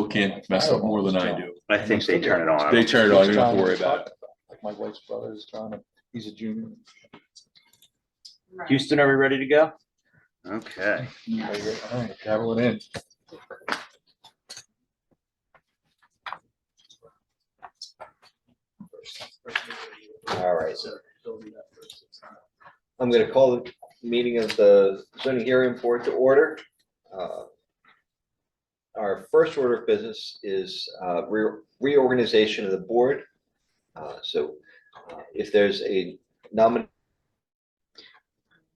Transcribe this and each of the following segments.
can't mess up more than I do. I think they turn it on. They turn it on. You don't have to worry about it. Like my wife's brother is John. He's a junior. Houston, are we ready to go? Okay. All right, gavel it in. All right. I'm going to call the meeting of the zoning hearing board to order. Our first order of business is reorganization of the board. If there's a nomination.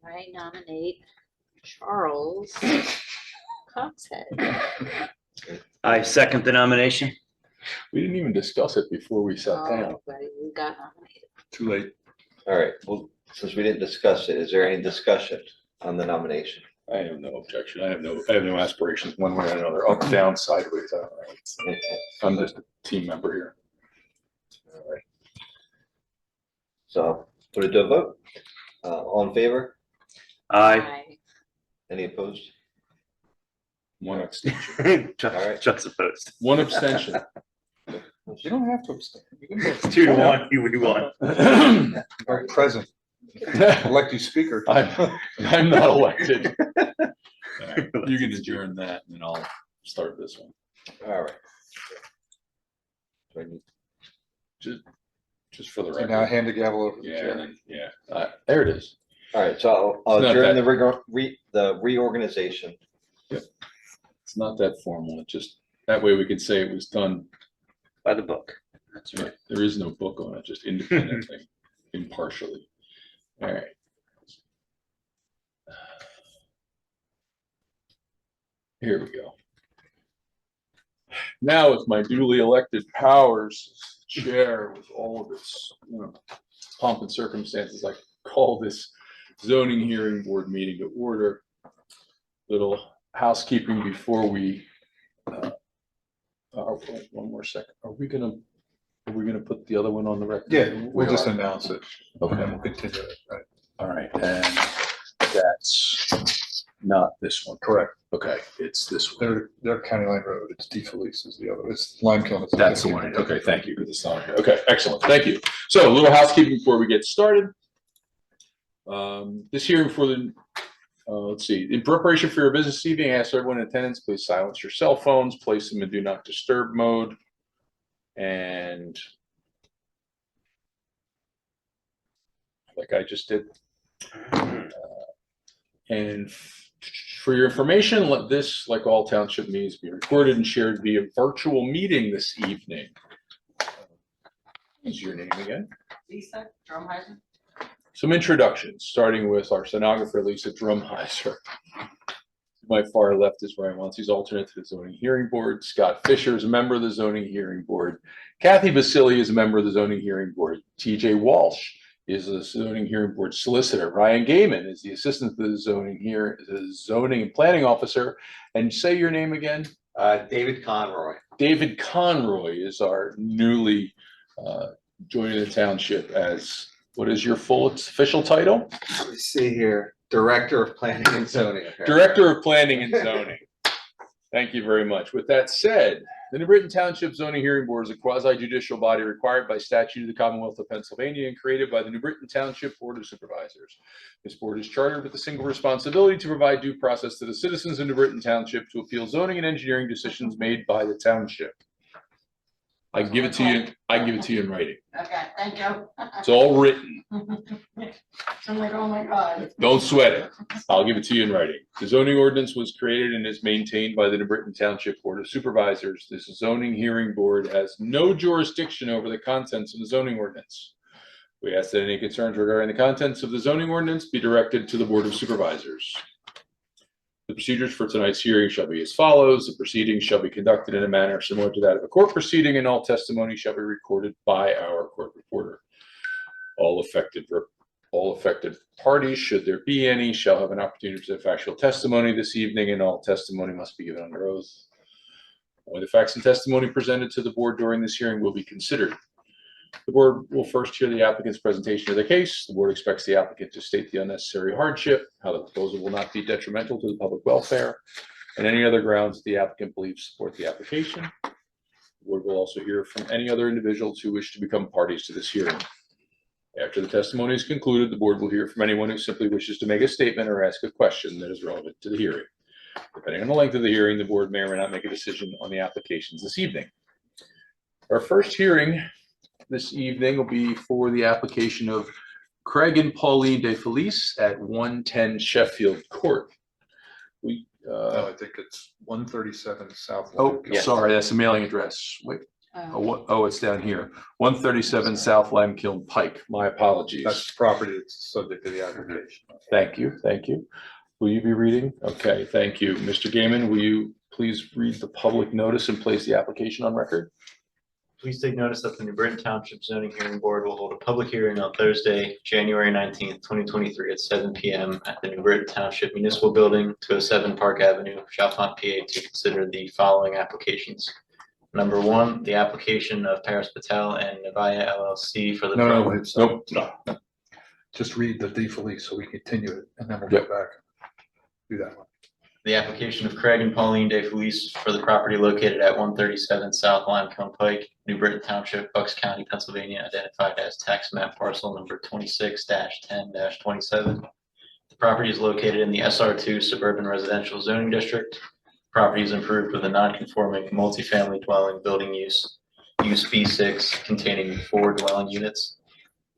I nominate Charles Coxhead. I second the nomination. We didn't even discuss it before we sat down. But we got nominated. Too late. All right. Well, since we didn't discuss it, is there any discussion on the nomination? I have no objection. I have no aspirations one way or another, up, down, sideways. I'm just a team member here. All right. So put it to a vote. All in favor? Aye. Any opposed? One abstention. Chuck's opposed. One abstention. You don't have to abstain. You can vote. 2-1, you won. You're present. Elect you speaker. I'm not elected. All right, you can adjourn that and then I'll start this one. All right. Do I need- Just for the So now record. hand the gavel over to the Yeah, chair. yeah. There it is. All right, so I'll It's not adjourn that- the reorganization. It's not that formal. It just, that way we can say it was done. By the book. That's right. There is no book on it, just independently, impartially. All right. Here we go. Now with my duly elected powers as chair with all of its, pomp and circumstances, I call this zoning hearing board meeting to order. Little housekeeping before we, one more second. Are we gonna put the other one on the record? Yeah, we'll just announce it. Okay. And we'll continue it, right? All right, and that's not this one. Correct. Okay, it's this one. They're County Line Road. It's D Felice is the other. It's Limekiln. That's the one. Okay, thank you. Because it's not here. Okay, excellent. Thank you. So a little housekeeping before we get started. This hearing for the, let's see, in preparation for your business this evening, I ask everyone in attendance, please silence your cell phones, place them in do not disturb mode. And like I just did. And for your information, let this, like all township meetings, be recorded and shared via virtual meeting this evening. What's your name again? Lisa Drumheisen. Some introductions, starting with our stenographer, Lisa Drumheiser. To my far left is Ryan Once. He's alternate to the zoning hearing board. Scott Fisher is a member of the zoning hearing board. Kathy Basili is a member of the zoning hearing board. TJ Walsh is the zoning hearing board solicitor. Ryan Gaiman is the assistant to the zoning and planning officer. And say your name again. David Conroy. David Conroy is our newly joining the township as, what is your full official title? Let me see here. Director of Planning and Zoning. Director of Planning and Zoning. Thank you very much. With that said, the New Britain Township Zoning Hearing Board is a quasi-judicial body required by statute of the Commonwealth of Pennsylvania and created by the New Britain Township Board of Supervisors. This board is chartered with a single responsibility to provide due process to the citizens of New Britain Township to appeal zoning and engineering decisions made by the township. I can give it to you. I can give it to you in writing. Okay, thank you. It's all written. I'm like, oh my God. Don't sweat it. I'll give it to you in writing. The zoning ordinance was created and is maintained by the New Britain Township Board of Supervisors. This zoning hearing board has no jurisdiction over the contents of the zoning ordinance. We ask that any concerns regarding the contents of the zoning ordinance be directed to the Board of Supervisors. The procedures for tonight's hearing shall be as follows. The proceedings shall be conducted in a manner similar to that of a court proceeding, and all testimony shall be recorded by our court reporter. All affected parties, should there be any, shall have an opportunity to present factual testimony this evening, and all testimony must be given under oath. Only the facts and testimony presented to the board during this hearing will be considered. The board will first hear the applicant's presentation of the case. The board expects the applicant to state the unnecessary hardship, how the proposal will not be detrimental to the public welfare, and any other grounds the applicant believes support the application. The board will also hear from any other individuals who wish to become parties to this hearing. After the testimony is concluded, the board will hear from anyone who simply wishes to make a statement or ask a question that is relevant to the hearing. Depending on the length of the hearing, the board may or may not make a decision on the applications this evening. Our first hearing this evening will be for the application of Craig and Pauline DeFelice at 110 Sheffield Court. No, I think it's 137 South. Oh, Limekiln. sorry, that's the mailing address. Wait, it's down here. 137 South Limekiln Pike. My apologies. That's the property that's subject to the application. Thank you, thank you. Will you be reading? Okay, thank you. Mr. Gaiman, will you please read the public notice and place the application on record? Please take notice that the New Britain Township Zoning Hearing Board will hold a public hearing on Thursday, January 19th, 2023 at 7 p.m. at the New Britain Township Municipal Building, 207 Park Avenue, Chalfont, PA, to consider the following applications. Number one, the application of Paris Patel and Navaya LLC for the. No, it's, Nope. no. Just read the DeFelice so we continue it and then we'll go back. Do that one. The application of Craig and Pauline DeFelice for the property located at 137 South Limekiln Pike, New Britain Township, Bucks County, Pennsylvania, identified as tax map parcel number 26-10-27. The property is located in the SR2 Suburban Residential Zoning District. Property is improved with a non-conforming multifamily dwelling building use B6 containing 4 dwelling units.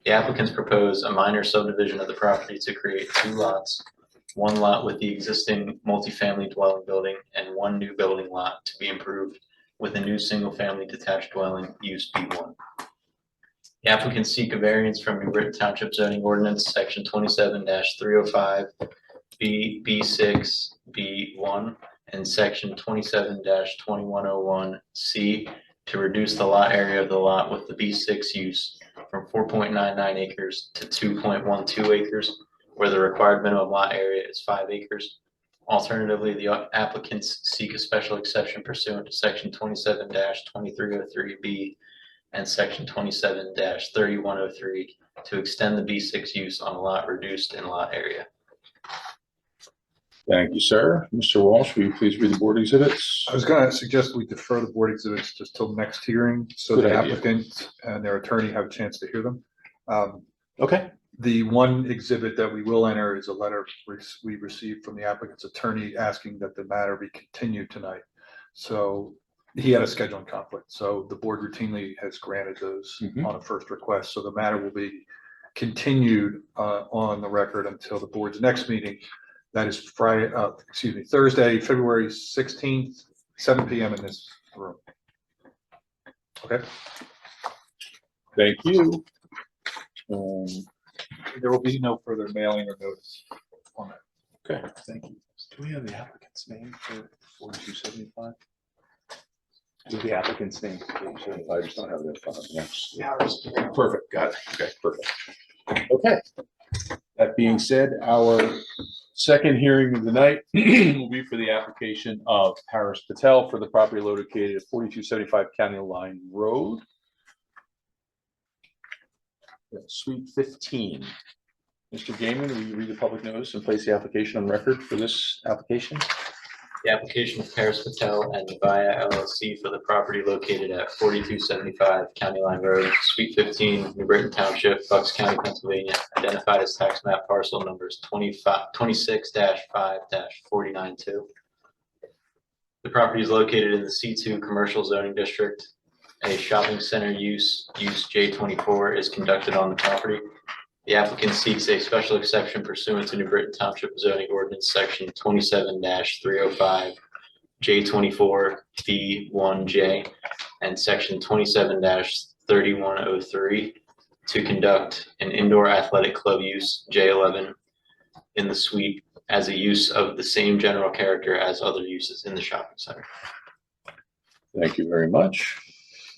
The applicants propose a minor subdivision of the property to create 2 lots. 1 lot with the existing multifamily dwelling building and 1 new building lot to be improved with a new single-family detached dwelling use B1. The applicants seek a variance from New Britain Township Zoning Ordinance, Section 27-305, B6, B1, and Section 27-2101C to reduce the lot area of the lot with the B6 use from 4.99 acres to 2.12 acres, where the required minimum lot area is 5 acres. Alternatively, the applicants seek a special exception pursuant to Section 27-2303B and Section 27-3103 to extend the B6 use on a lot reduced in lot area. Thank you, sir. Mr. Walsh, will you please read the board exhibits? I was going to suggest we defer the board exhibits just till next hearing so Good the idea. applicant and their attorney have a chance to hear them. Okay. The one exhibit that we will enter is a letter we received from the applicant's attorney asking that the matter be continued tonight. So he had a scheduling conflict. So the board routinely has granted those on a first request. So the matter will be continued on the record until the board's next meeting. That is Thursday, February 16th, 7 p.m. in this room. Okay. Thank you. There will be no further mailing or notice on that. Okay, thank you. Do we have the applicant's name for 4275? Do the applicant's name for 4275? I just don't have it in front of me. Yeah. Perfect, got it. Okay, perfect. Okay. That being said, our second hearing of the night will be for the application of Paris Patel for the property located at 4275 County Line Road. Suite 15. Mr. Gaiman, will you read the public notice and place the application on record for this application? The application of Paris Patel and Navaya LLC for the property located at 4275 County Line Road, Suite 15, New Britain Township, Bucks County, Pennsylvania, identified as tax map parcel numbers 26-5-492. The property is located in the C2 Commercial Zoning District. A shopping center use J24 is conducted on the property. The applicant seeks a special exception pursuant to New Britain Township Zoning Ordinance Section 27-305, J24, B1J, and Section 27-3103 to conduct an indoor athletic club use, J11, in the suite as a use of the same general character as other uses in the shopping center. Thank you very much.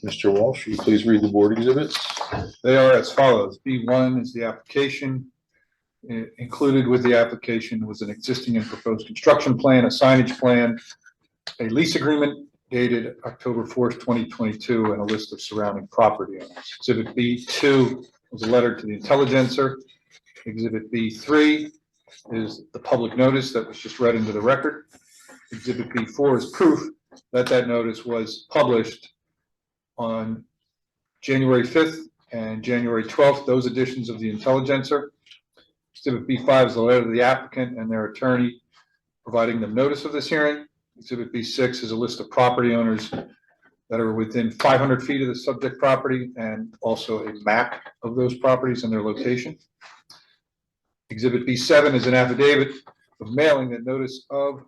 Mr. Walsh, will you please read the board exhibits? They are as follows. B1 is the application. Included with the application was an existing and proposed construction plan, a signage plan, a lease agreement dated October 4th, 2022, and a list of surrounding property owners. Exhibit B2 was a letter to the intelligencer. Exhibit B3 is the public notice that was just read into the record. Exhibit B4 is proof that that notice was published on January 5th and January 12th, those editions of the Intelligencer. Exhibit B5 is the letter to the applicant and their attorney providing them notice of this hearing. Exhibit B6 is a list of property owners that are within 500 feet of the subject property and also a map of those properties and their location. Exhibit B7 is an affidavit of mailing that notice of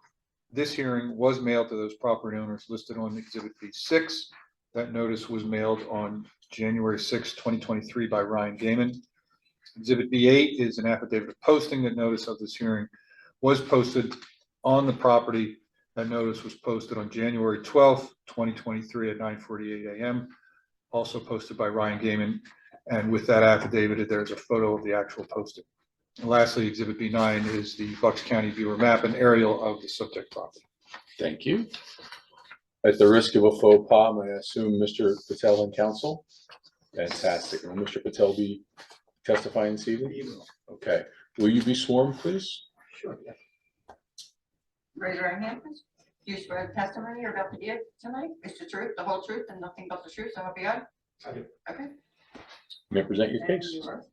this hearing was mailed to those property owners listed on Exhibit B6. That notice was mailed on January 6, 2023 by Ryan Gaiman. Exhibit B8 is an affidavit of posting that notice of this hearing was posted on the property. That notice was posted on January 12th, 2023 at 9:48 a.m. Also posted by Ryan Gaiman. And with that affidavit, there's a photo of the actual posting. And lastly, Exhibit B9 is the Bucks County viewer map and aerial of the subject property. Thank you. At the risk of a faux pas, I assume Mr. Patel and counsel? Fantastic. Will Mr. Patel be testifying this evening? Okay. Will you be sworn, please? Raise your right hand, please. Do you swear the testimony you're about to give tonight is the truth, the whole truth, and nothing but the truth, so help you God? I do. Okay. You may present your And case. you are.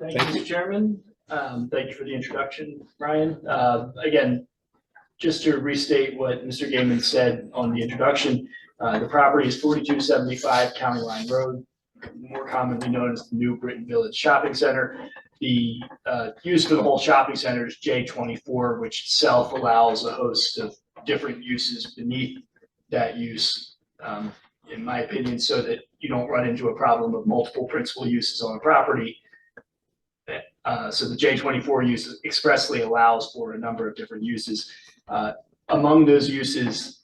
Thank you, Thank you. Mr. Chairman. Thank you for the introduction, Ryan. Again, just to restate what Mr. Gaiman said on the introduction, the property is 4275 County Line Road, more commonly known as the New Britain Village Shopping Center. The use for the whole shopping center is J24, which itself allows a host of different uses beneath that use, in my opinion, so that you don't run into a problem of multiple principal uses on a property. So the J24 use expressly allows for a number of different uses. Among those uses,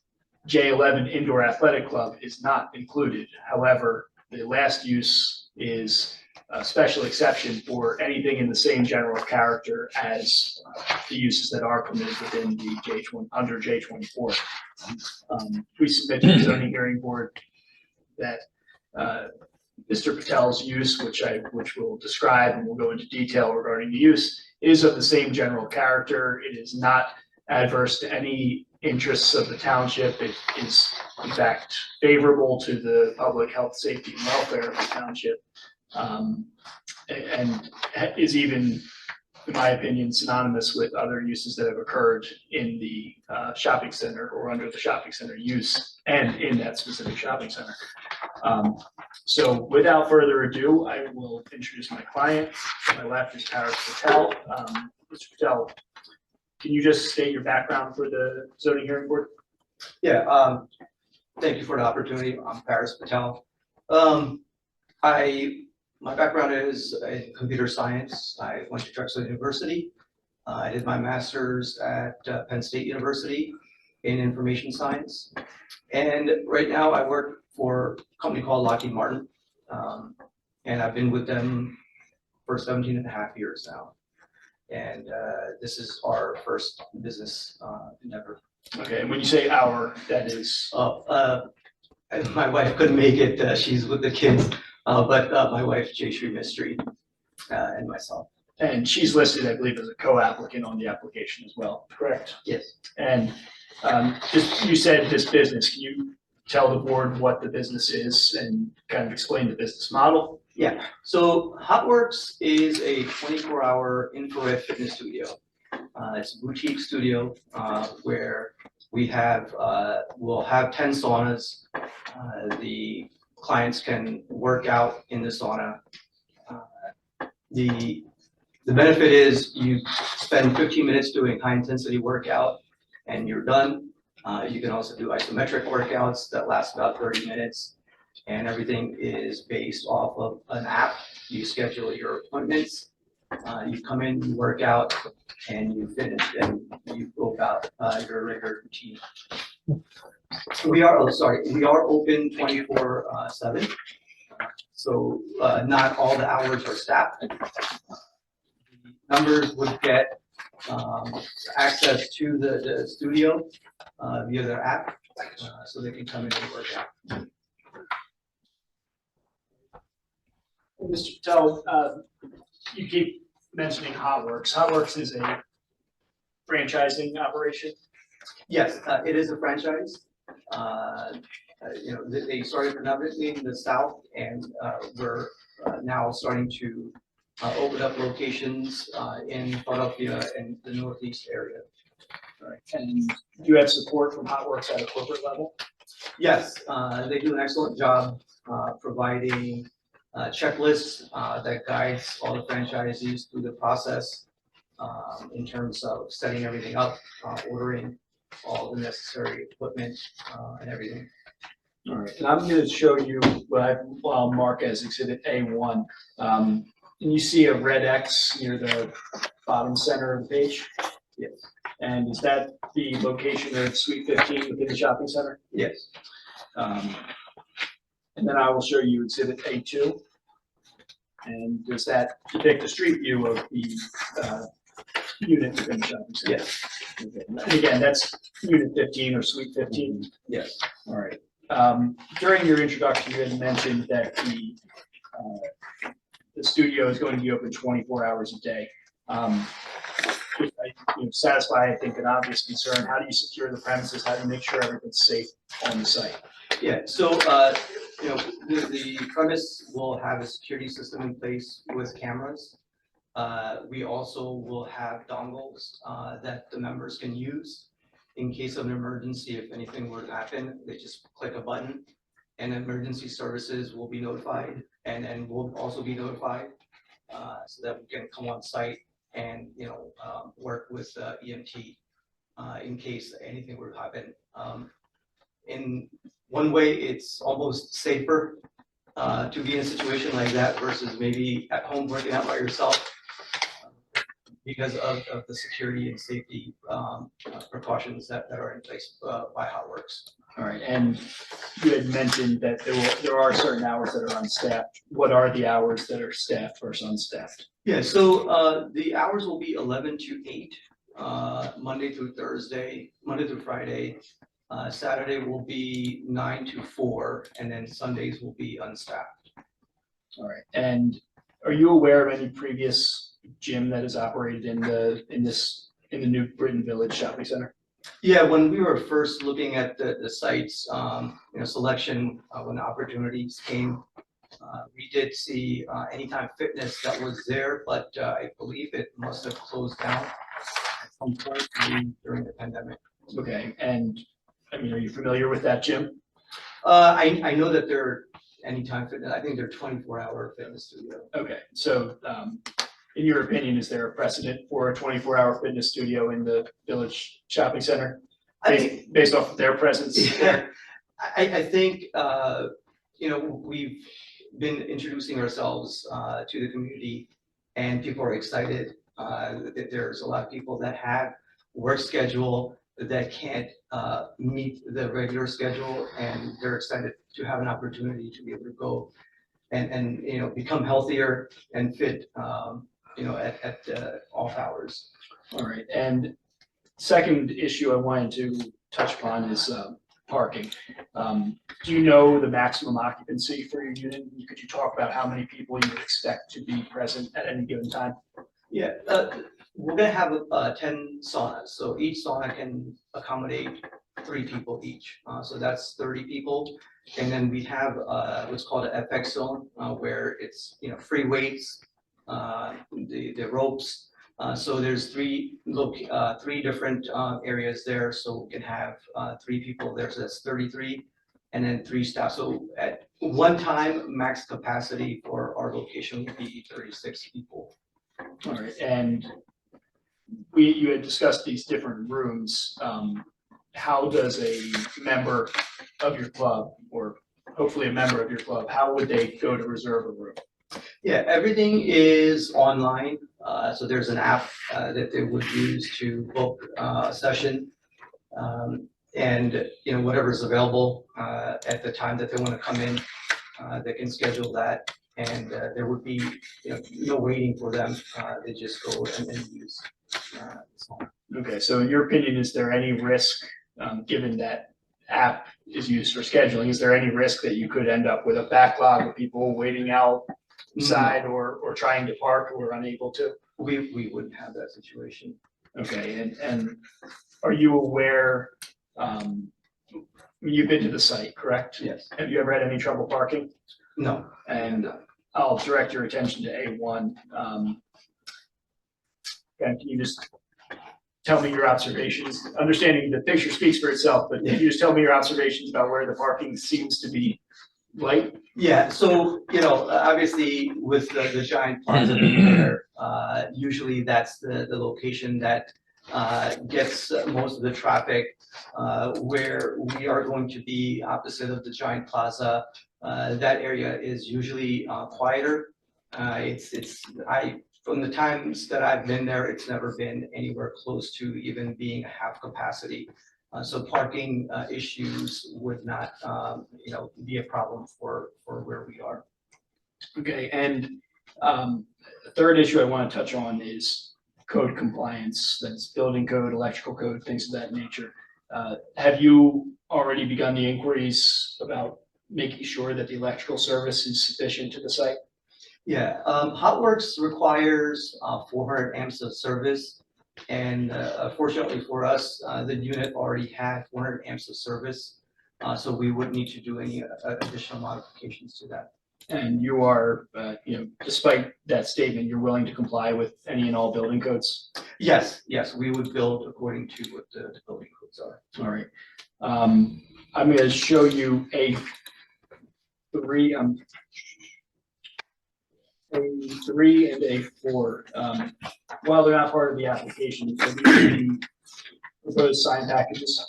J11 Indoor Athletic Club is not included. However, the last use is a special exception for anything in the same general character as the uses that are permitted within the under J24. We submit to the zoning hearing board that Mr. Patel's use, which we'll describe and we'll go into detail regarding the use, is of the same general character. It is not adverse to any interests of the township. It is in fact favorable to the public health, safety, and welfare of the township. And is even, in my opinion, synonymous with other uses that have occurred in the shopping center or under the shopping center use and in that specific shopping center. So without further ado, I will introduce my client. To my left is Paris Patel. Mr. Patel, can you just state your background for the zoning hearing board? Yeah, thank you for the opportunity. I'm Paris Patel. My background is in computer science. I went to Drexel University. I did my master's at Penn State University in information science. And right now I work for a company called Lockheed Martin. And I've been with them for 17 and a half years now. And this is our first business endeavor. Okay, and when you say our, that is? My wife couldn't make it. She's with the kids. But my wife, Jayshree Mistry, and myself. And she's listed, I believe, as a co-applicant on the application as well, correct? Yes. And just, you said this business, can you tell the board what the business is and kind of explain the business model? Yeah, so HotWorks is a 24-hour infrared fitness studio. It's a boutique studio where we have, we'll have 10 saunas. The clients can work out in the sauna. The benefit is you spend 15 minutes doing high intensity workout and you're done. You can also do isometric workouts that last about 30 minutes. And everything is based off of an app. You schedule your appointments. You come in, you work out, and you finish, and you go about your regular routine. We are open 24/7. So not all the hours are staffed. Members would get access to the studio via their app, so they can come in and work out. Mr. Patel, you keep mentioning HotWorks. HotWorks is a franchising operation? Yes, it is a franchise. they started predominantly in the south, and we're now starting to open up locations in Philadelphia and the northeast area. All right. And you have support from Hotworks at a corporate level? Yes, they do an excellent job providing checklists that guides all the franchisees through the process in terms of setting everything up, ordering all the necessary equipment and everything. All right, and I'm going to show you what I'll mark as Exhibit A1. And you see a red X near the bottom center of the page? Yes. And is that the location of Suite 15 within the shopping center? Yes. And then I will show you Exhibit A2. And does that depict a street view of the unit within the shopping center? Yes. Okay. And again, that's Unit 15 or Suite 15? Yes. All right. During your introduction, you had mentioned that the studio is going to be open 24 hours a day. Satisfy, I think, an obvious concern. How do you secure the premises? How do you make sure everything's safe on the site? Yeah, so, the premise will have a security system in place with cameras. We also will have dongles that the members can use in case of an emergency. If anything were to happen, they just click a button and emergency services will be notified, and then we'll also be notified so that we can come on site and, work with EMT in case anything were to happen. In one way, it's almost safer to be in a situation like that versus maybe at home working out by yourself because of the security and safety precautions that are in place by Hotworks. All right, and you had mentioned that there are certain hours that are unstaffed. What are the hours that are staffed versus unstaffed? Yeah, so the hours will be 11 to 8, Monday through Friday. Saturday will be 9 to 4, and then Sundays will be unstaffed. All right, and are you aware of any previous gym that is operated in the new Britain Village Shopping Center? Yeah, when we were first looking at the sites, selection, when the opportunities came, we did see Anytime Fitness that was there, but I believe it must have closed down at some point during the pandemic. Okay, and are you familiar with that gym? I know that they're Anytime Fitness. I think they're 24-hour fitness studio. Okay, so in your opinion, is there a precedent for a 24-hour fitness studio in the Village Shopping Center based off of their presence there? I think, we've been introducing ourselves to the community, and people are excited that there's a lot of people that have work schedule that can't meet the regular schedule, and they're excited to have an opportunity to be able to go and become healthier and fit at off hours. All right, and second issue I wanted to touch upon is parking. Do you know the maximum occupancy for your unit? Could you talk about how many people you would expect to be present at any given time? Yeah, we're gonna have 10 saunas, so each sauna can accommodate 3 people each. So that's 30 people. And then we have what's called an FX zone, where it's free weights, the ropes. So there's 3 different areas there, so we can have 3 people there. So that's 33, and then 3 staff. So at one time, max capacity for our location would be 36 people. All right, and you had discussed these different rooms. How does a member of your club, or hopefully a member of your club, how would they go to reserve a room? Yeah, everything is online. So there's an app that they would use to book a session. And whatever's available at the time that they want to come in, they can schedule that. And there would be no waiting for them. They just go and use the song. Okay, so in your opinion, is there any risk, given that app is used for scheduling, is there any risk that you could end up with a backlog of people waiting outside or trying to park who are unable to? We wouldn't have that situation. Okay, and are you aware, You've been to the site, correct? Yes. Have you ever had any trouble parking? No. And I'll direct your attention to A1. And can you just tell me your observations? Understanding the picture speaks for itself, but can you just tell me your observations about where the parking seems to be light? Yeah, so, obviously with the giant plaza being there, usually that's the location that gets most of the traffic. Where we are going to be opposite of the giant plaza, that area is usually quieter. From the times that I've been there, it's never been anywhere close to even being half capacity. So parking issues would not, be a problem for where we are. Okay, and the third issue I want to touch on is code compliance. That's building code, electrical code, things of that nature. Have you already begun the inquiries about making sure that the electrical service is sufficient to the site? Yeah, Hotworks requires 400 amps of service. And fortunately for us, the unit already had 400 amps of service. So we wouldn't need to do any additional modifications to that. And you are, despite that statement, you're willing to comply with any and all building codes? Yes, we would build according to what the building codes are. All right. I'm going to show you A3 and A4. While they're not part of the application, so these are the proposed sign packages.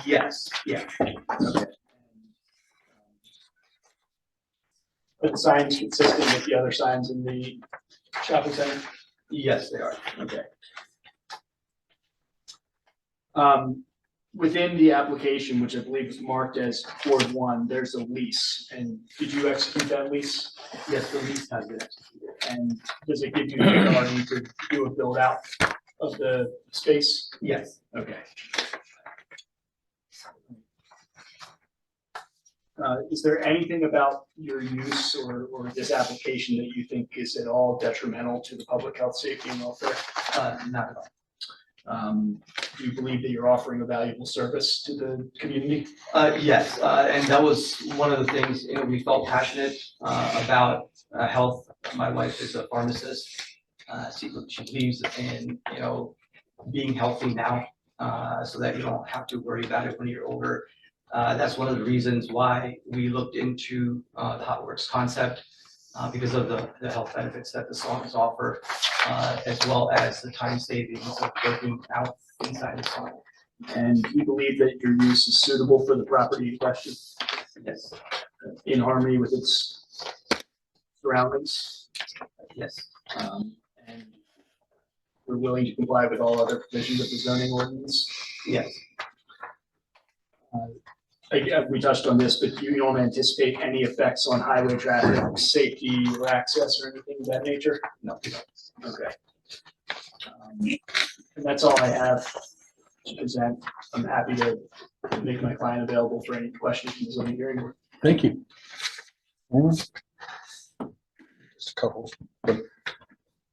Yes, yeah. Okay. Are the signs consistent with the other signs in the shopping center? Yes, they are. Okay. Within the application, which I believe is marked as Board 1, there's a lease. And did you execute that lease? Yes, the lease has been executed. And does it give you the authority to do a build out of the space? Yes. Okay. Is there anything about your use or this application that you think is at all detrimental to the public health, safety, and welfare? Not at all. Do you believe that you're offering a valuable service to the community? Yes, and that was one of the things, we felt passionate about health. My wife is a pharmacist. She believes in, being healthy now, so that you don't have to worry about it when you're older. That's one of the reasons why we looked into the Hotworks concept, because of the health benefits that the saunas offer, as well as the time savings of working out inside the sauna. And you believe that your use is suitable for the property in question, Yes, in harmony with its surroundings? yes, And we're willing to comply with all other provisions of the zoning ordinance? yes. We touched on this, but you don't anticipate any effects on highway traffic, safety, or access, or anything of that nature? No, we don't. Okay. And that's all I have to present. I'm happy to make my client available for any questions from the zoning hearing board. Thank you. Just a couple, but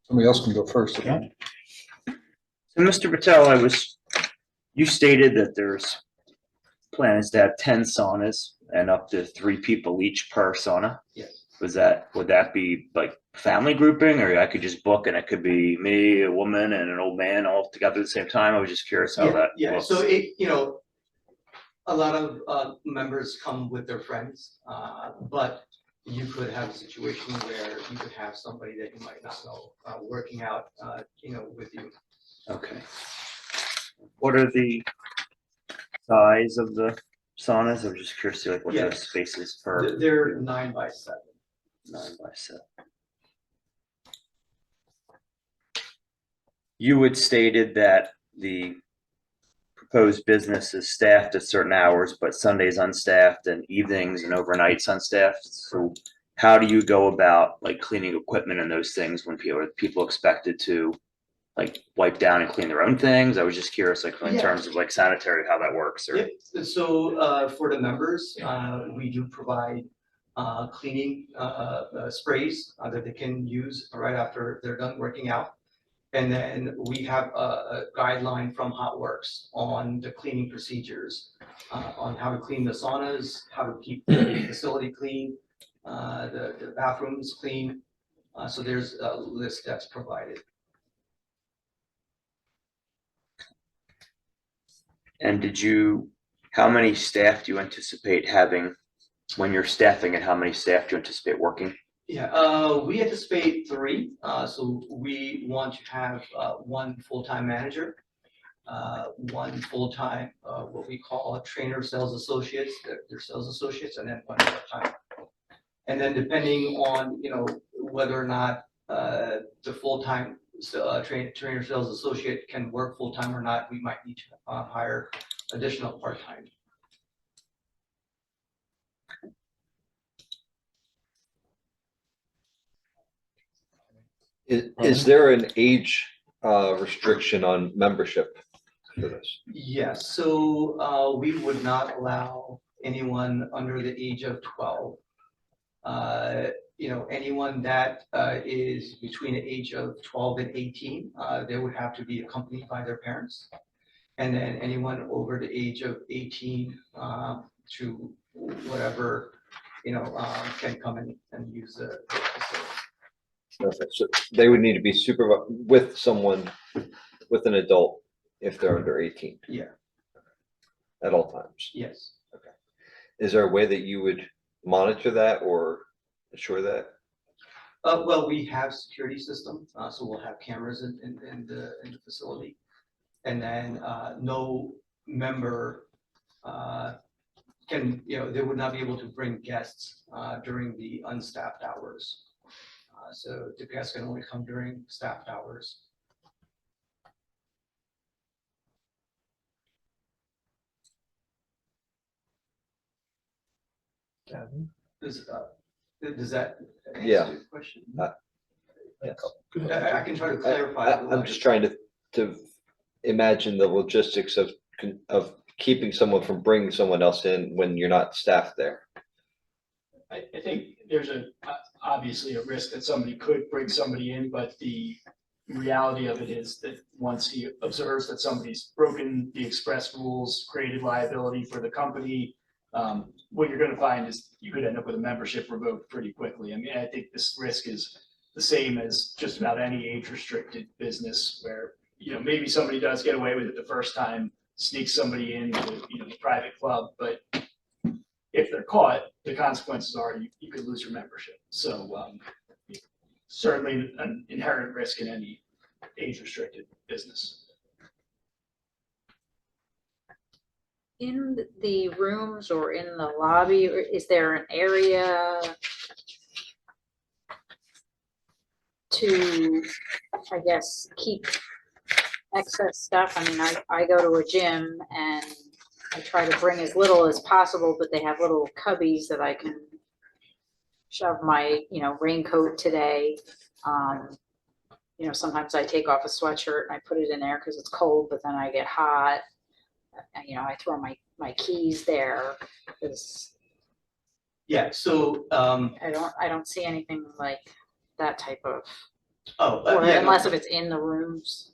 somebody else can go first. if not. So Mr. Patel, you stated that there's plans to have 10 saunas and up to 3 people each per sauna. Yes. Would that be like family grouping, or I could just book and it could be me, a woman, and an old man all together at the same time? I was just curious how that Yeah, looks. so a lot of members come with their friends, but you could have a situation where you could have somebody that you might not know working out, with you. Okay. What are the size of the saunas? I was just curious to like what Yeah. the spaces per They're 9 by 7. 9 by 7. You had stated that the proposed business is staffed at certain hours, but Sundays unstaffed and evenings and overnights unstaffed. So how do you go about like cleaning equipment and those things when people expected to like wipe down and clean their own things? I was just curious, like in Yeah. terms of like sanitary, how that works. Or Yep, so for the members, we do provide cleaning sprays that they can use right after they're done working out. And then we have a guideline from HotWorks on the cleaning procedures, on how to clean the saunas, how to keep the facility clean, the bathrooms clean. So there's a list that's provided. And how many staff do you anticipate having when you're staffing, and how many staff do you anticipate working? Yeah, we anticipate 3. So we want to have 1 full-time manager, 1 full-time, what we call trainer sales associates, they're sales associates, and then 1 part-time. And then depending on, whether or not the full-time trainer sales associate can work full-time or not, we might need to hire additional part-time. Is there an age restriction on membership for this? Yes, so we would not allow anyone under the age of 12. Anyone that is between the age of 12 and 18, they would have to be accompanied by their parents. And then anyone over the age of 18 to whatever, can come in and use the facility. Okay, so they would need to be supervised with someone, with an adult, if they're under 18. Yeah. At all times. Yes. Okay. Is there a way that you would monitor that or ensure that? Well, we have security system, so we'll have cameras in the facility, and then no member can, they would not be able to bring guests during the unstaffed hours. So the guests can only come during staffed hours. Does that answer Yeah. your question? Yes. I can try to clarify. I'm just trying to imagine the logistics of keeping someone from bringing someone else in when you're not staffed there. I think there's obviously a risk that somebody could bring somebody in, but the reality of it is that once he observes that somebody's broken the express rules, created liability for the company, what you're gonna find is you could end up with a membership revoked pretty quickly. I mean, I think this risk is the same as just about any age restricted business where, maybe somebody does get away with it the first time, sneaks somebody in to, the private club, but if they're caught, the consequences are you could lose your membership. So certainly an inherent risk in any age restricted business. In the rooms or in the lobby, or is there an area to, I guess, keep excess stuff? I mean, I go to a gym and I try to bring as little as possible, but they have little cubbies that I can shove my, raincoat today. Sometimes I take off a sweatshirt and I put it in there because it's cold, but then I get hot. I throw my keys there because Yeah, so I don't see anything like that type of, yeah, unless if it's in the rooms.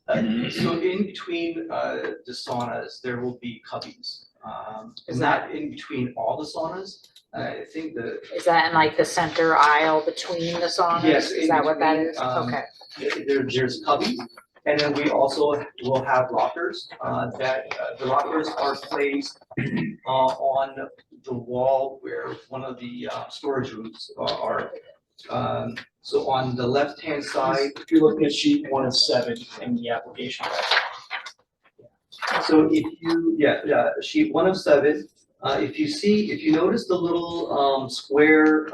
so in between the saunas, there will be cubbies. Is Not in between all the saunas. I think Is that in like the center aisle between the saunas? Yes, Is in that what that between, is? Okay. there's cubbies, and then we also will have lockers. That the lockers are placed on the wall where one of the storage rooms are. So on the left-hand side. If you're looking at sheet 1 of 7 in the application. So if you, sheet 1 of 7, if you notice the little square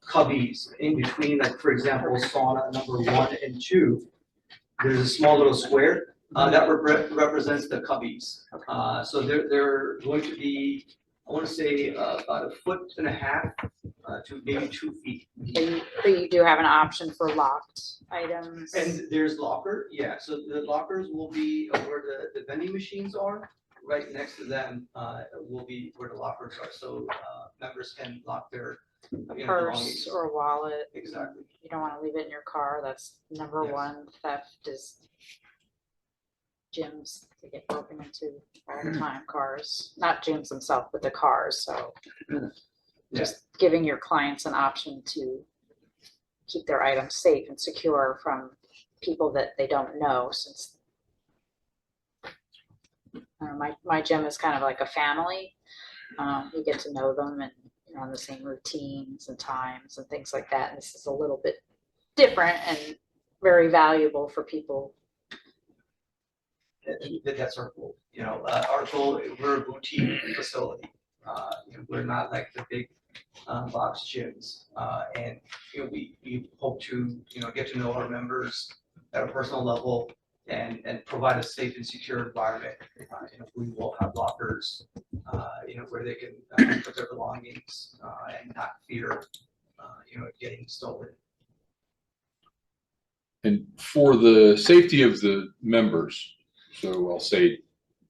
cubbies in between, like for example, sauna number 1 and 2, there's a small little square that represents the cubbies. So they're going to be, I want to say about 1.5 foot to maybe 2 feet. But you do have an option for locked items. And there's locker, yeah, so the lockers will be where the vending machines are. Right next to them will be where the lockers are, so members can lock their you know, Purse belongings. or a wallet. Exactly. You don't wanna leave it in your car. That's number Yes. one theft is gyms. They get broken into all the time, cars, not gyms themselves, but the cars, so. Just giving your clients an option to keep their items safe and secure from people that they don't know, since my gym is kind of like a family. You get to know them and you're on the same routines and times and things like that. And this is a little bit different and very valuable for people. That's our goal, you know, our goal, we're a boutique facility. You know, we're not like the big box gyms. And, you know, we hope to, you know, get to know our members at a personal level and provide a safe and secure environment. You know, we will have lockers, you know, where they can put their belongings and not fear, you know, getting stolen. And for the safety of the members, so I'll say,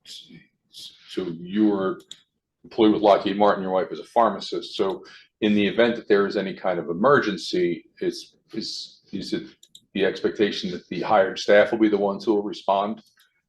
so you're employed with Lockheed Martin, your wife is a pharmacist. So in the event that there is any kind of emergency, is it the expectation that the hired staff will be the ones who will respond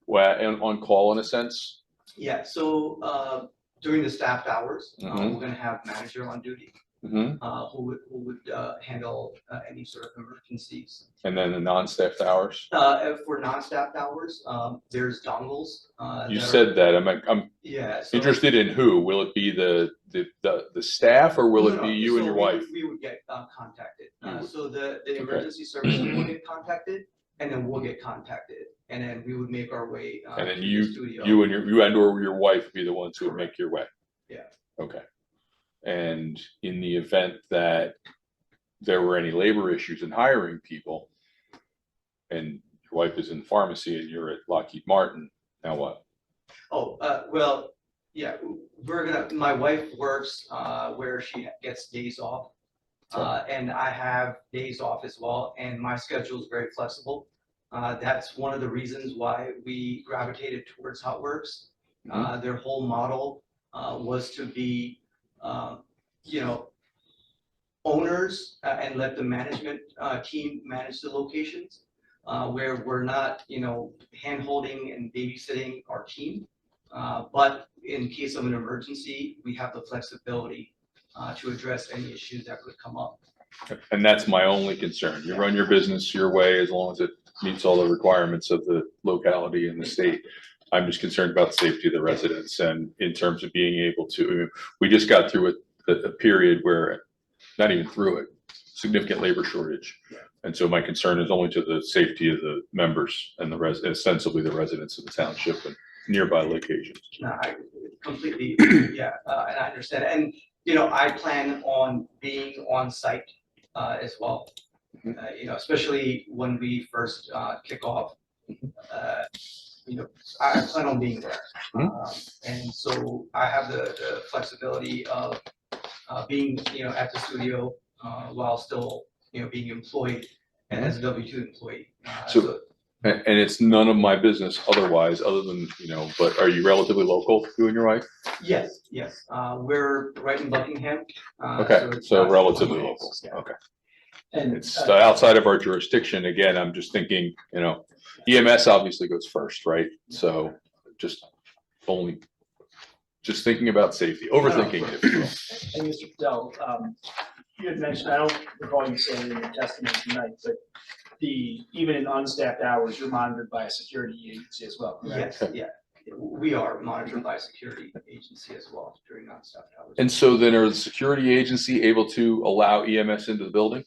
and on call in a sense? Yeah, so during the staffed hours, we're gonna have manager on duty. Mm-hmm. Who would handle any sort of emergencies. And then the non-staffed hours? For non-staffed hours, there's dongles. You that said that. I'm Yeah. So, interested in who. Will it be the staff, or will it No, be no, you and so your we wife? We would get contacted. You would. So the emergency services will get contacted, and then we'll get contacted, and then we would make our way And then to the studio. you and or your wife would be the ones who would make your way. Yeah. Okay. And in the event that there were any labor issues in hiring people, and your wife is in pharmacy and you're at Lockheed Martin, now what? Oh, well, yeah, my wife works where she gets days off. And I have days off as well, and my schedule is very flexible. That's one of the reasons why we gravitated towards Hotworks. Their whole model was to be, you know, owners and let the management team manage the locations, where we're not, you know, hand-holding and babysitting our team. But in case of an emergency, we have the flexibility to address any issues that could come up. And that's my only concern. You run your business your way as long as it meets all the requirements of the locality and the state. I'm just concerned about the safety of the residents, and in terms of being able to, I mean, we just got through a period where, not even through it, significant labor shortage. And so my concern is only to the safety of the members and ostensibly the residents of the township and nearby locations. No, I completely, yeah, and I understand. And, you know, I plan on being on site as well. You know, especially when we first kick off, you know, I plan on being there. And so I have the flexibility of being, you know, at the studio while still, you know, being employed and as a W-2 employee. And it's none of my business otherwise, other than, you know, but are you relatively local, you and your wife? Yes, yes. We're right in Buckingham. Okay, it's so not relatively too local. close, yeah. Okay. And It's outside of our jurisdiction. Again, I'm just thinking, you know, EMS obviously goes first, right? So just thinking about safety, overthinking it, if you will. And Mr. Patel, you had mentioned, I don't recall you saying in your testimony tonight, but even in unstaffed hours, you're monitored by a security agency as well, correct? Yes, yeah. We are monitored by a security agency as well during non-staffed hours. And so then are the security agency able to allow EMS into the building?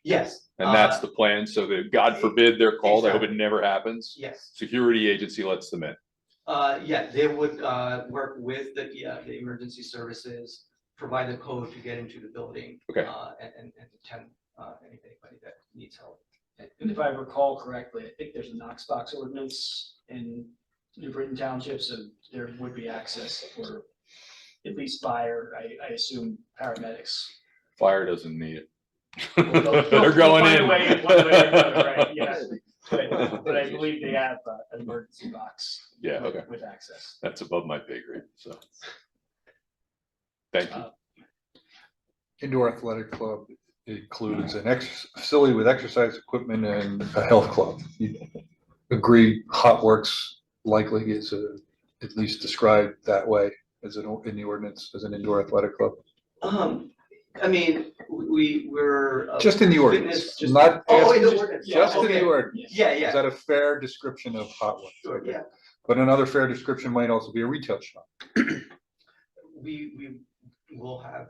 Yes. And that's the plan, so that God forbid they're called, I hope it never happens. Yes. Security agency lets them in. Yeah, they would work with the emergency services, provide the code to get into the building. Okay. And attend anybody that needs help. And if I recall correctly, I think there's a Knox box ordinance in New Britain Township, so there would be access for at least fire, I assume paramedics. Fire doesn't need it. They'll They're going find a in. way, one way or another, right, yeah. But I believe they have an emergency box. Yeah, okay. With access. That's above my pay grade, so. Thank you. Indoor athletic club includes an facility with exercise equipment and a health club. You agree Hot Works likely is at least described that way as in the ordinance as an indoor athletic club? I mean, we're. Just in the ordinance, fitness, just- not Oh, asking- in the ordinance. just in Okay. the ordinance. Yeah, Is yeah, that a fair description of Hot Works? sure, yeah. But another fair description might also be a retail shop. We will have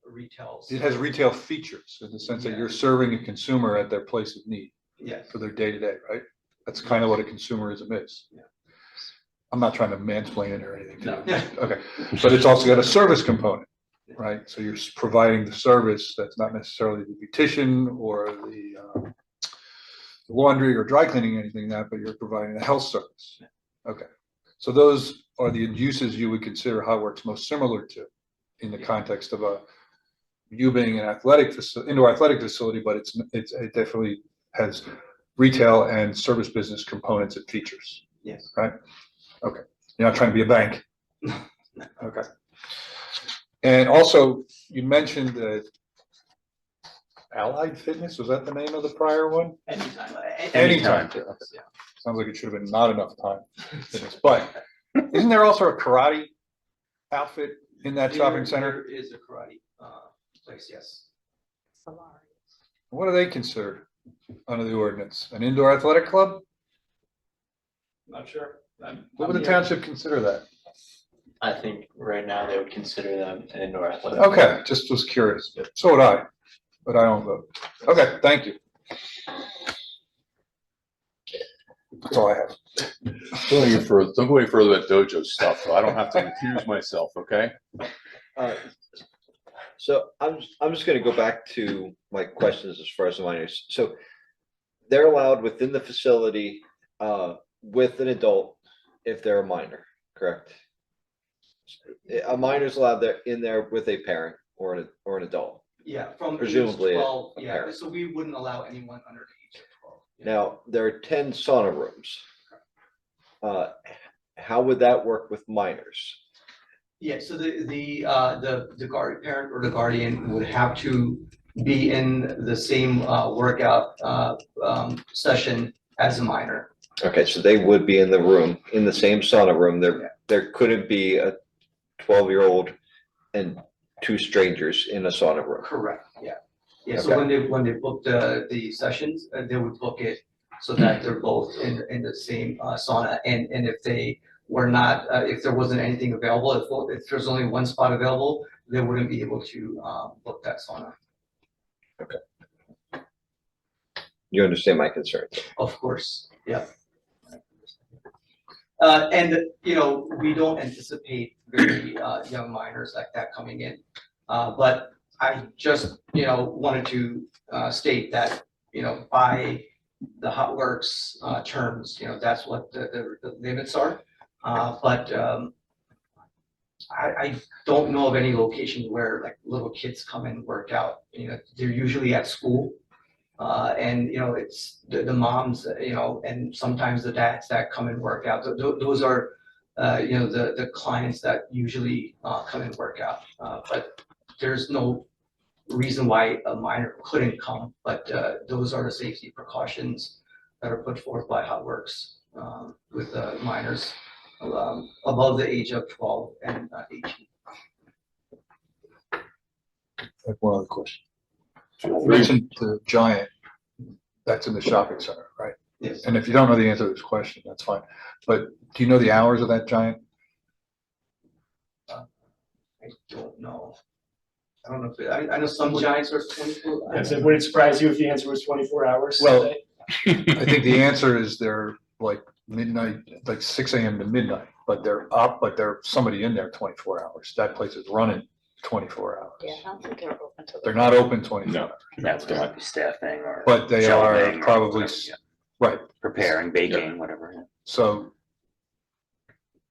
retail. It has retail features in the sense that Yeah. you're serving a consumer at their place of need Yes. for their day-to-day, right? That's kind of what a consumerism is. Yeah. I'm not trying to mansplain it or anything. No. Okay, but it's also got a service component, right? So you're providing the service that's not necessarily the beautician or the laundry or dry cleaning, anything like that, but you're providing a health service. Okay, so those are the uses you would consider Hot Works most similar to in the context of you being an indoor athletic facility, but it definitely has retail and service business components and features. Yes. Right? Okay. You're not trying to be a bank. Okay. And also, you mentioned that Allied Fitness, was that the name of the prior one? Anytime. Anytime. Okay. Yeah. Sounds like it should have been not enough time. But isn't there also a karate outfit in that shopping center? There is a karate place, yes. What are they considered under the ordinance? An indoor athletic club? Not sure. What would the township consider that? I think right now they would consider them an indoor athletic. Okay, just was curious. So would I, but I don't vote. Okay, thank you. That's all I have. Don't go any further with dojo stuff, so I don't have to recuse myself, okay? So I'm just gonna go back to my questions as far as the minors. So they're allowed within the facility with an adult if they're a minor, correct? A minor's allowed there in there with a parent or an adult. Yeah, from age Presumably a 12, yeah, parent. so we wouldn't allow anyone under the age of 12. Yeah. Now, there are 10 sauna rooms. How would that work with minors? Yeah, so the guard parent or the guardian would have to be in the same workout session as a minor. Okay, so they would be in the room, in the same sauna room. There couldn't be a 12-year-old and two strangers in a sauna room. Correct, yeah. Yeah, so Okay. when they book the sessions, they would book it so that they're both in the same sauna. And if they were not, if there wasn't anything available, if there's only one spot available, they wouldn't be able to book that sauna. You understand my concern? Of course, yeah. And, you know, we don't anticipate very young minors like that coming in. But I just, you know, wanted to state that, you know, by the Hot Works terms, you know, that's what the limits are. But I don't know of any location where like little kids come and work out. You know, they're usually at school. And, you know, it's the moms, you know, and sometimes the dads that come and work out. Those are, you know, the clients that usually come and work out. But there's no reason why a minor couldn't come. But those are the safety precautions that are put forth by Hot Works with minors above the age of 12 and 18. I have one other question. You mentioned the Giant that's in the shopping center, right? Yes. And if you don't know the answer to this question, that's fine. But do you know the hours of that Giant? I don't know. I don't know if I know some Giants are 24 I hours. said, would it surprise you if the answer was 24 hours? Well, a day? I think the answer is they're like midnight, like 6 a.m. to midnight, but they're up, but there's somebody in there 24 hours. That place is running 24 hours. Yeah, I don't think they're open to. They're not open 24 No. hours. That's there might be staffing or. But they are shelving or probably, whatever, yeah. right. Preparing, baking, whatever. Yeah. So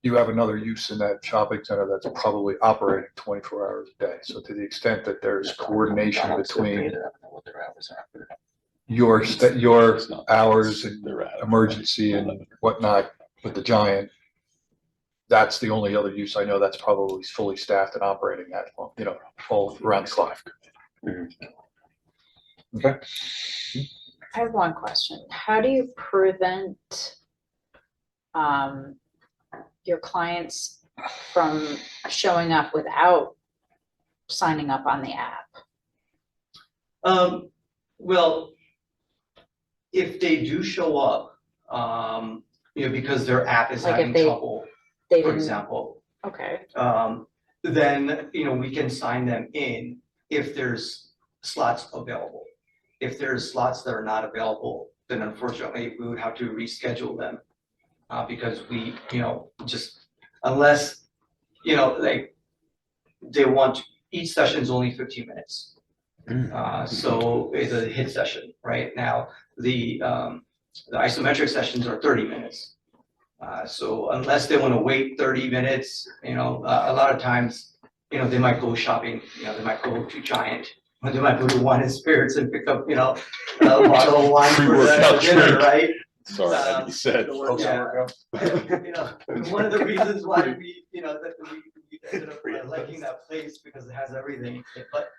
you have another use in that shopping center that's probably operating 24 hours a day. So to the extent that there's coordination between your hours and emergency and whatnot with the Giant, that's the only other use I know that's probably fully staffed and operating at, you know, all around the clock. Okay. I have one question. How do you prevent your clients from showing up without signing up on the app? Well, if they do show up, because their app is Like if having they- trouble, They for didn't, example, okay, then, we can sign them in if there's slots available. If there's slots that are not available, then unfortunately, we would have to reschedule them. Because we, just, unless, like, they want, each session is only 15 minutes. So it's a hit session, right? Now, the isometric sessions are 30 minutes. So unless they want to wait 30 minutes, a lot of times, they might go shopping, they might go to Giant, or they might go to Wine and Spirits and pick up, a bottle of wine for the Pre-workout dinner, drink. right? Sorry, that be said. One of the reasons why we, that we ended up liking that place because it has everything, but,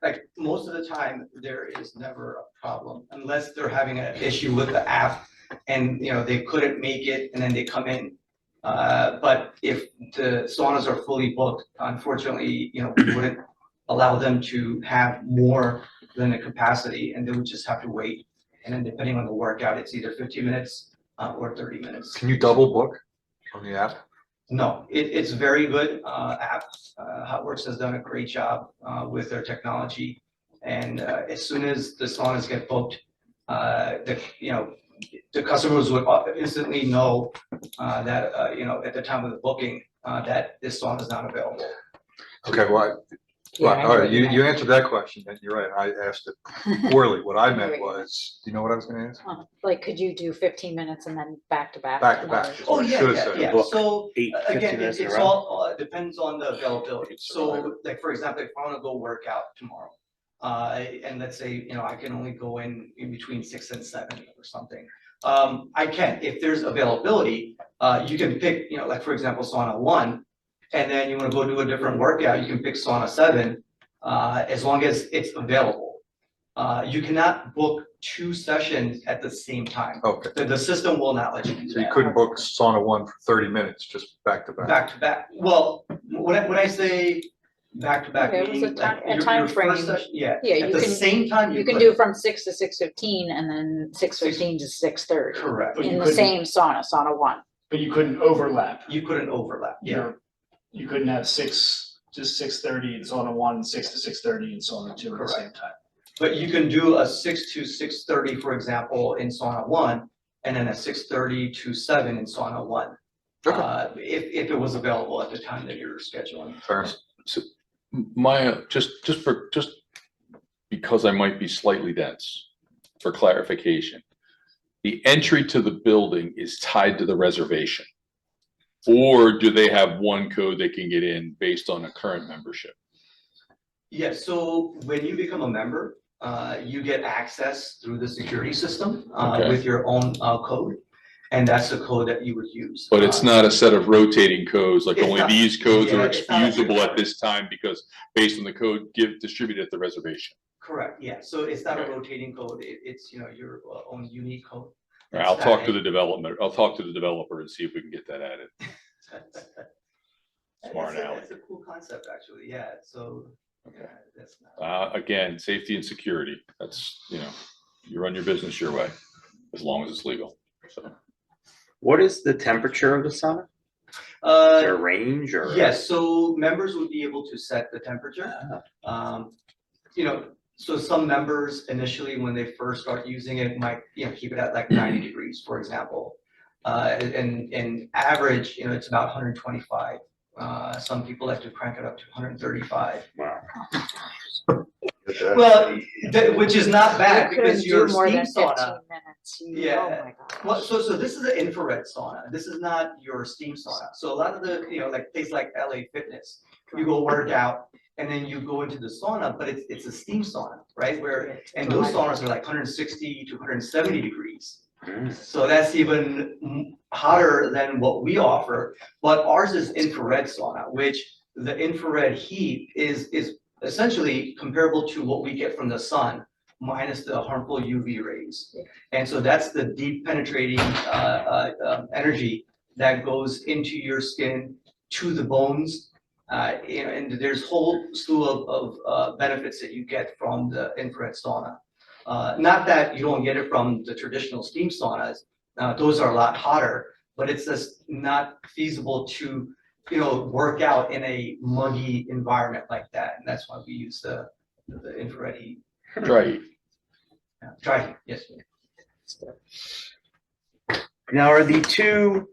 like most of the time, there is never a problem unless they're having an issue with the app and, they couldn't make it and then they come in. But if the saunas are fully booked, unfortunately, we wouldn't allow them to have more than the capacity and they would just have to wait. And then depending on the workout, it's either 15 minutes or 30 minutes. Can you double book on the app? No, it's very good app. Hotworks has done a great job with their technology. And as soon as the saunas get booked, the customers would instantly know that, at the time of the booking, that this sauna is not available. Okay, well, Yeah, I know all right, what you you meant. answered that question, and you're right, I asked it poorly. What I meant was, do you know what I was gonna ask? like, could you do 15 minutes and then back to back? Back to back. another- Oh, I should've said Yeah. book So 50 again, minutes in a it's row. all depends on the availability. It's So like, for example, if I want to go work out tomorrow, and let's say, I can only go in between 6 and 7 or something. I can, if there's availability, you can pick, like for example, sauna 1, and then you want to go do a different workout, you can pick sauna 7, as long as it's available. You cannot book 2 sessions at the same time. Okay, The system will not let you do that. so you couldn't book sauna 1 for 30 minutes, just back to back? Back to back. Well, when I say back to back, Okay, it was a meaning like a your time first frame. session, yeah, Yeah, at you the can- same time You can could. do from 6 to 6:15 and then 6:15 to 6:30 Correct. But you in the couldn't- same sauna 1. But you couldn't overlap. You couldn't overlap, yeah. You couldn't have 6 to 6:30 in sauna 1, 6 to 6:30 in sauna 2 at the same time. But you can do a 6 to 6:30, for example, in sauna 1, and then a 6:30 to 7 in sauna 1. Okay. If it was available at the time that you're scheduling. Fair enough. My, just because I might be slightly dense, for clarification. The entry to the building is tied to the reservation? Or do they have one code they can get in based on a current membership? Yeah, so when you become a member, you get access through the security system Okay. with your own code. And that's the code that you would use. But it's not a set of rotating codes, like It's only not- these codes yeah, are it's not- excusable at this time because based on the code distributed at the reservation. Correct, yeah, so it's not a Okay. rotating code, it's, your own unique code. All right, I'll talk to It's the development, I'll talk to the developer and see if we can get that added. Smart It's a- aleck. It's a cool concept, actually, yeah, so, yeah, that's not. Again, safety and security, that's, you run your business your way, as long as it's legal, so. What is the temperature of the sauna? Is there a Uh, range or? yes, so members would be able to set the temperature. So some members initially, when they first start using it, might, keep it at like 90 degrees, for example. And average, it's about 125. Some people like to crank it up to 135. Wow. Well, which is not bad You couldn't because do your more steam than 15 sauna. minutes. Yeah. Oh my gosh. Well, so this is an infrared sauna. This is not your steam sauna. So a lot of the, like places like LA Fitness, you go work out and then you go into the sauna, but it's a steam sauna, right? And those saunas are like 160 to 170 degrees. Mm. So that's even hotter than what we offer, but ours is infrared sauna, which the infrared heat is essentially comparable to what we get from the sun, minus the harmful UV rays. And so that's the deep penetrating energy that goes into your skin, to the bones. And there's whole slew of benefits that you get from the infrared sauna. Not that you don't get it from the traditional steam saunas, those are a lot hotter, but it's just not feasible to, work out in a muggy environment like that. And that's why we use the infrared heat. Right. Dry heat, yes. Now, are the two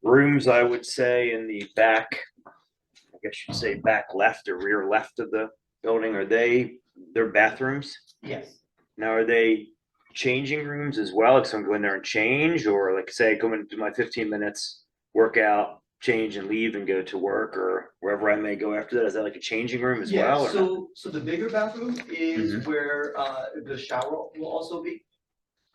rooms, I would say, in the back, I guess you'd say back left or rear left of the building, they're bathrooms? Yes. Now, are they changing rooms as well? Like, so I'm going there and change, or like say, go and do my 15 minutes, workout, change and leave and go to work or wherever I may go after that? Is that like a changing room as Yeah, well? or not? so the bigger bathroom is where the shower will also be.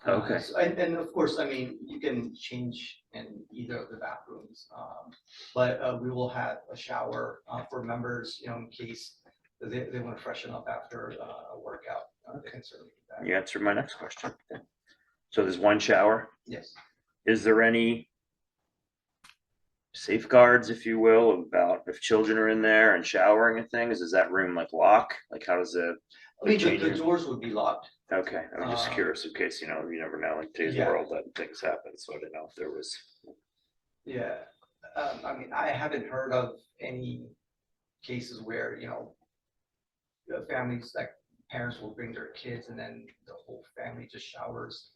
Okay. And of course, I mean, you can change in either of the bathrooms, but we will have a shower for members, in case they want to freshen up after a workout. They can certainly do that. You answered my next question. So there's one shower. Yes. Is there any safeguards, if you will, about if children are in there and showering and things? Is that room like lock? Like how does it? I mean, change the room? doors would be locked. Okay, I'm just Uh, curious in case, you never know, like today's Yeah. world that things happen, so I didn't know if there was. Yeah, I mean, I haven't heard of any cases where, the families, like parents will bring their kids and then the whole family just showers.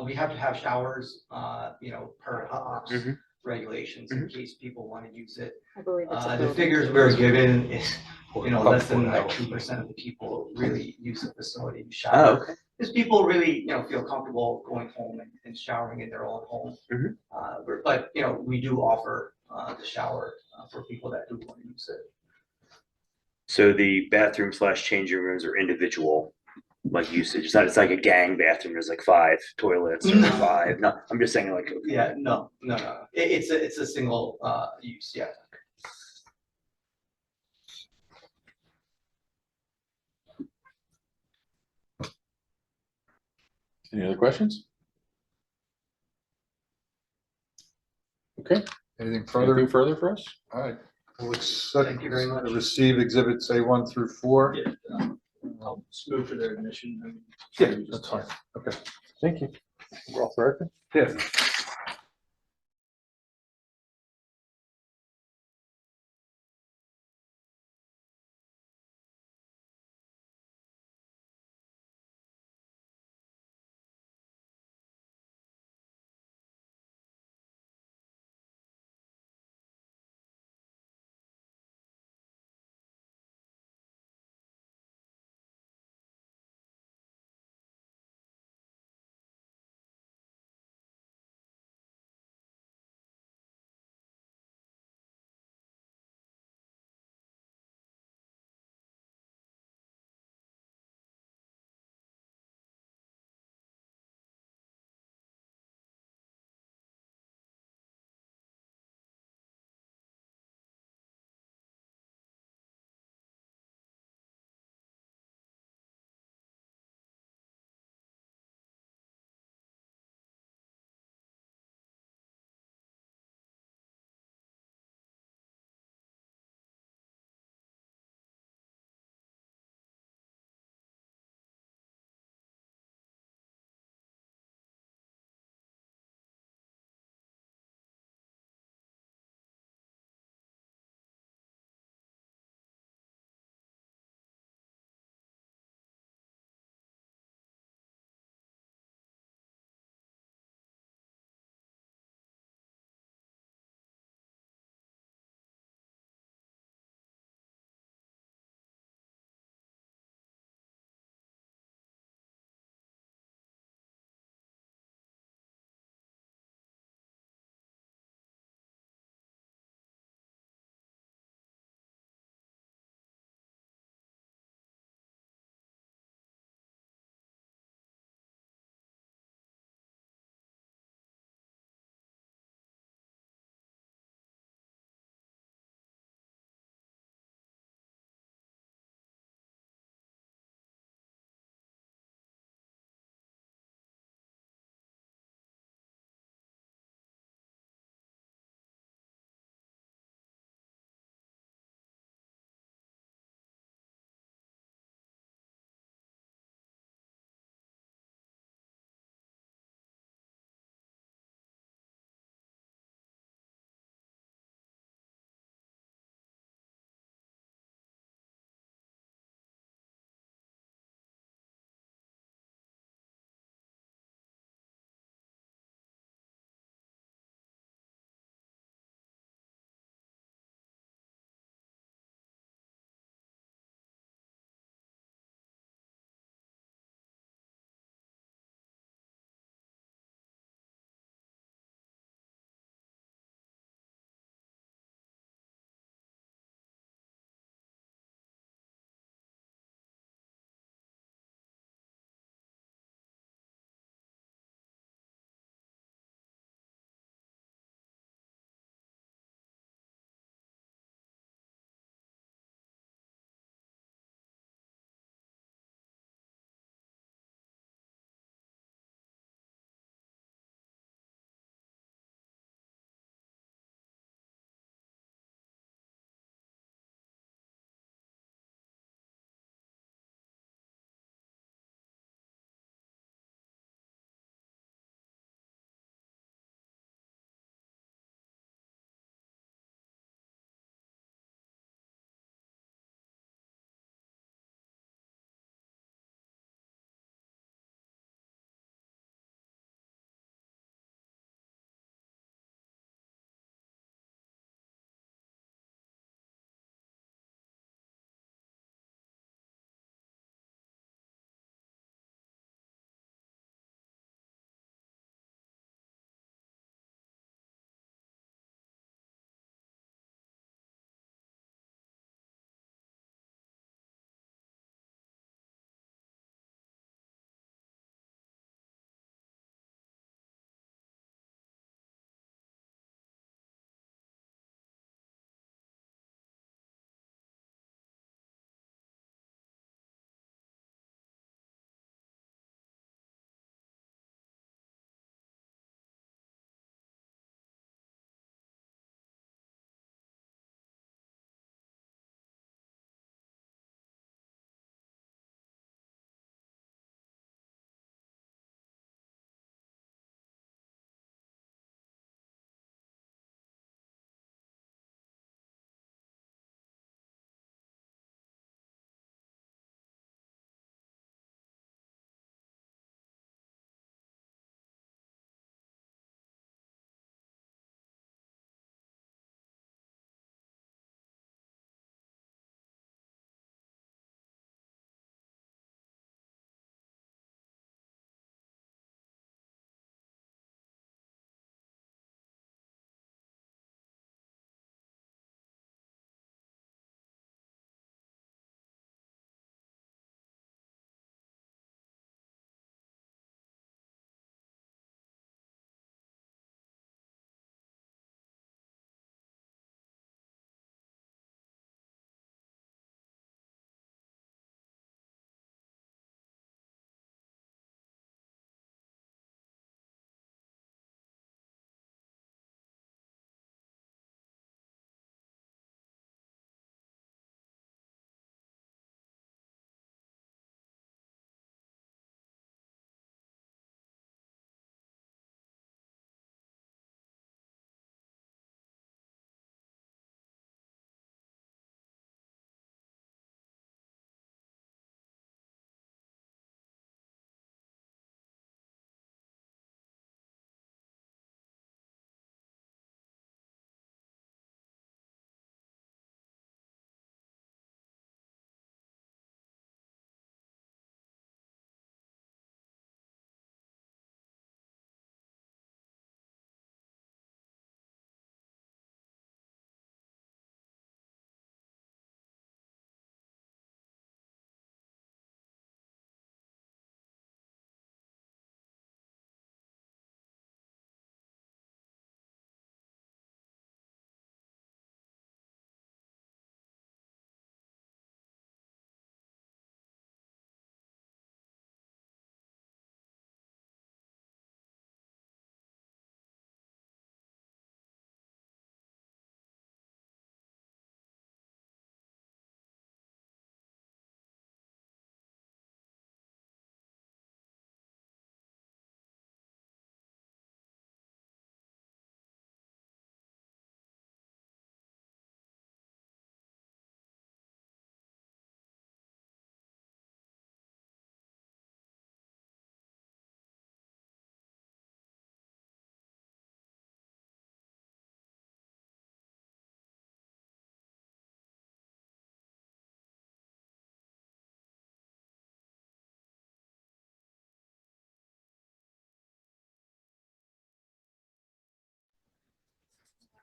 We have to have showers, per house Mhm. regulations in case people want to use it. I believe it's a The building. figures we're given is, less than like Couple 2% of the people really use the facility to Oh, shower. okay. Because people really, feel comfortable going home and showering in their own home. Mhm. But, we do offer the shower for people that do want to use it. So the bathroom slash changing rooms are individual, like usage. It's like a gang bathroom. There's like 5 toilets or 5. No, I'm just saying like. Yeah, no. It's a single use, yeah. Any other questions? Okay, Anything further? anything further for us? All right. We'll accept, Thank you very much. receive exhibits A1 through 4. Yeah, I'll just move for their admission. Yeah, that's fine. Okay. Thank you. We're all for everything? Yeah.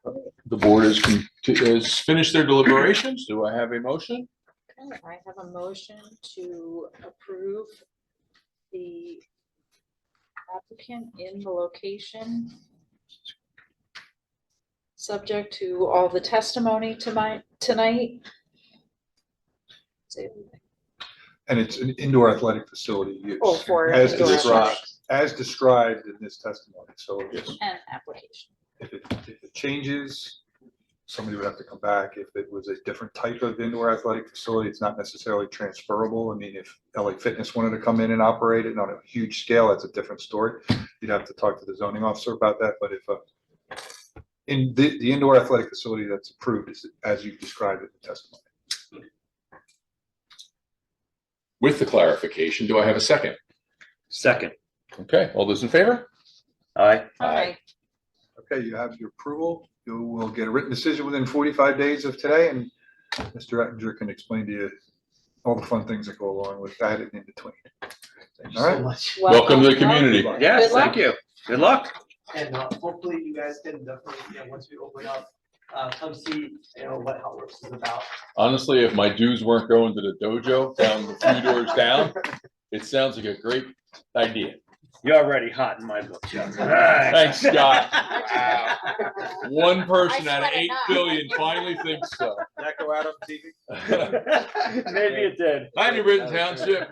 The board has finished their deliberations. Do I have a motion? Okay, I have a motion to approve the applicant in the location, subject to all the testimony tonight. And it's an indoor athletic facility use. Oh, for As indoor described, athletics. as described in this testimony. So Yes. And application. if it changes, somebody would have to come back. If it was a different type of indoor athletic facility, it's not necessarily transferable. I mean, if LA Fitness wanted to come in and operate it on a huge scale, that's a different story. You'd have to talk to the zoning officer about that. But if in the indoor athletic facility that's approved is as you described it in the testimony. With the clarification, do I have a second? Second. Okay, all those in favor? Aye. Aye. Okay, you have your approval. You will get a written decision within 45 days of today, and Mr. Ettinger can explain to you all the fun things that go along with that and in between. Thank you All right. so much. Welcome to the community. Yes, Good luck. thank you. Good luck. And hopefully you guys can definitely, once we open up, come see, what Hotworks is about. Honestly, if my dues weren't going to the dojo down the few doors down, it sounds like a great idea. You're already hot in my book, Chuck. Thanks, Scott. One person I out of swear to 8 God. billion finally thinks so. That go out on TV? Maybe it did. Hi, New Britain Township.